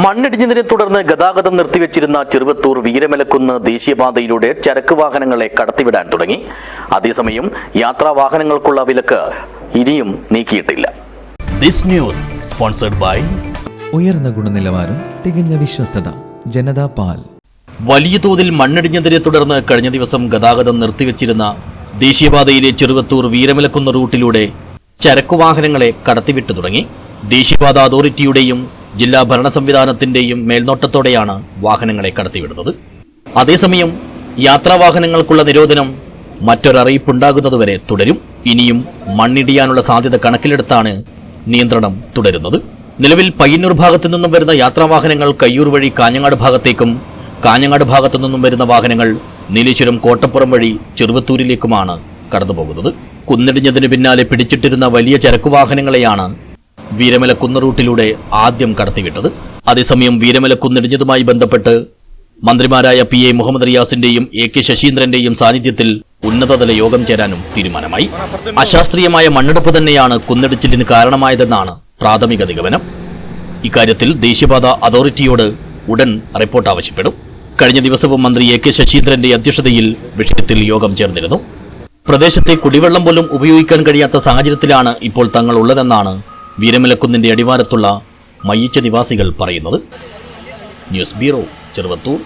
മണ്ണിടിഞ്ഞതിനെ തുടർന്ന് ഗതാഗതം നിർത്തിവെച്ചിരുന്ന ചെറുവത്തൂർ വീരമലക്കുന്ന് ദേശീയപാതയിലൂടെ ചരക്ക് വാഹനങ്ങളെ കടത്തിവിടാൻ തുടങ്ങി. അതേസമയം യാത്രാ വാഹനങ്ങൾക്കുള്ള വിലക്ക് ഇനിയും നീക്കിയിട്ടില്ല. ദിസ് ന്യൂസ് സ്പോൺസർഡ് ബൈ ഉയർന്ന ഗുണനിലവാരം, തികഞ്ഞ വിശ്വസ്തത, ജനതാ പാൽ. വലിയ തോതിൽ മണ്ണിടിഞ്ഞതിനെ തുടർന്ന് കഴിഞ്ഞ ദിവസം ഗതാഗതം നിർത്തിവെച്ചിരുന്ന ദേശീയപാതയിലെ ചെറുവത്തൂർ വീരമലക്കുന്ന് റൂട്ടിലൂടെ ചരക്കുവാഹനങ്ങളെ കടത്തിവിട്ടു തുടങ്ങി. ദേശീയപാത അതോറിറ്റിയുടെയും ജില്ലാ ഭരണ സംവിധാനത്തിന്റെയും മേൽനോട്ടത്തോടെയാണ് വാഹനങ്ങളെ കടത്തിവിടുന്നത്. അതേസമയം യാത്രാവാഹനങ്ങൾക്കുള്ള നിരോധനം മറ്റൊരറിയിപ്പുണ്ടാകുന്നതുവരെ തുടരും. ഇനിയും മണ്ണിടിയാനുള്ള സാധ്യത കണക്കിലെടുത്താണ് നിയന്ത്രണം തുടരുന്നത്. നിലവിൽ പയ്യന്നൂർ ഭാഗത്തു നിന്നും വരുന്ന യാത്രാവാഹനങ്ങൾ കയ്യൂർ വഴി കാഞ്ഞങ്ങാട് ഭാഗത്തേക്കും, കാഞ്ഞങ്ങാട് ഭാഗത്തു നിന്നും വരുന്ന വാഹനങ്ങൾ നീലേശ്വരം കോട്ടപ്പുറം വഴി ചെറുവത്തൂരിലേക്കുമാണ് കടന്നുപോകുന്നത്. കുന്നിടിഞ്ഞതിന് പിന്നാലെ പിടിച്ചിട്ടിരുന്ന വലിയ ചരക്കുവാഹനങ്ങളെയാണ് വീരമലക്കുന്ന് റൂട്ടിലൂടെ ആദ്യം കടത്തിവിട്ടത്. അതേസമയം വീരമലക്കുന്നിടിഞ്ഞതുമായി ബന്ധപ്പെട്ട് മന്ത്രിമാരായ PA മുഹമ്മദ് റിയാസിന്റെയും AK ശശീന്ദ്രന്റെയും സാന്നിധ്യത്തിൽ ഉന്നതതല യോഗം ചേരാനും തീരുമാനമായി. അശാസ്ത്രീയമായ മണ്ണെടുപ്പ് തന്നെയാണ് കുന്നിടിച്ചിലിന് കാരണമായതെന്നാണ് പ്രാഥമിക നിഗമനം. ഇക്കാര്യത്തിൽ ദേശീയപാത അതോറിറ്റിയോട് ഉടൻ റിപ്പോർട്ട് ആവശ്യപ്പെടും. കഴിഞ്ഞ ദിവസവും മന്ത്രി AK ശശീന്ദ്രന്റെ അധ്യക്ഷതയിൽ വിഷയത്തിൽ യോഗം ചേർന്നിരുന്നു. പ്രദേശത്തെ കുടിവെള്ളം പോലും ഉപയോഗിക്കാൻ കഴിയാത്ത സാഹചര്യത്തിലാണ് ഇപ്പോൾ തങ്ങൾ ഉള്ളതെന്നാണ് വീരമലക്കുന്നിന്റെ അടിവാരത്തുള്ള മയ്യിച്ച നിവാസികൾ പറയുന്നത്. News bureau, Cheruvathur.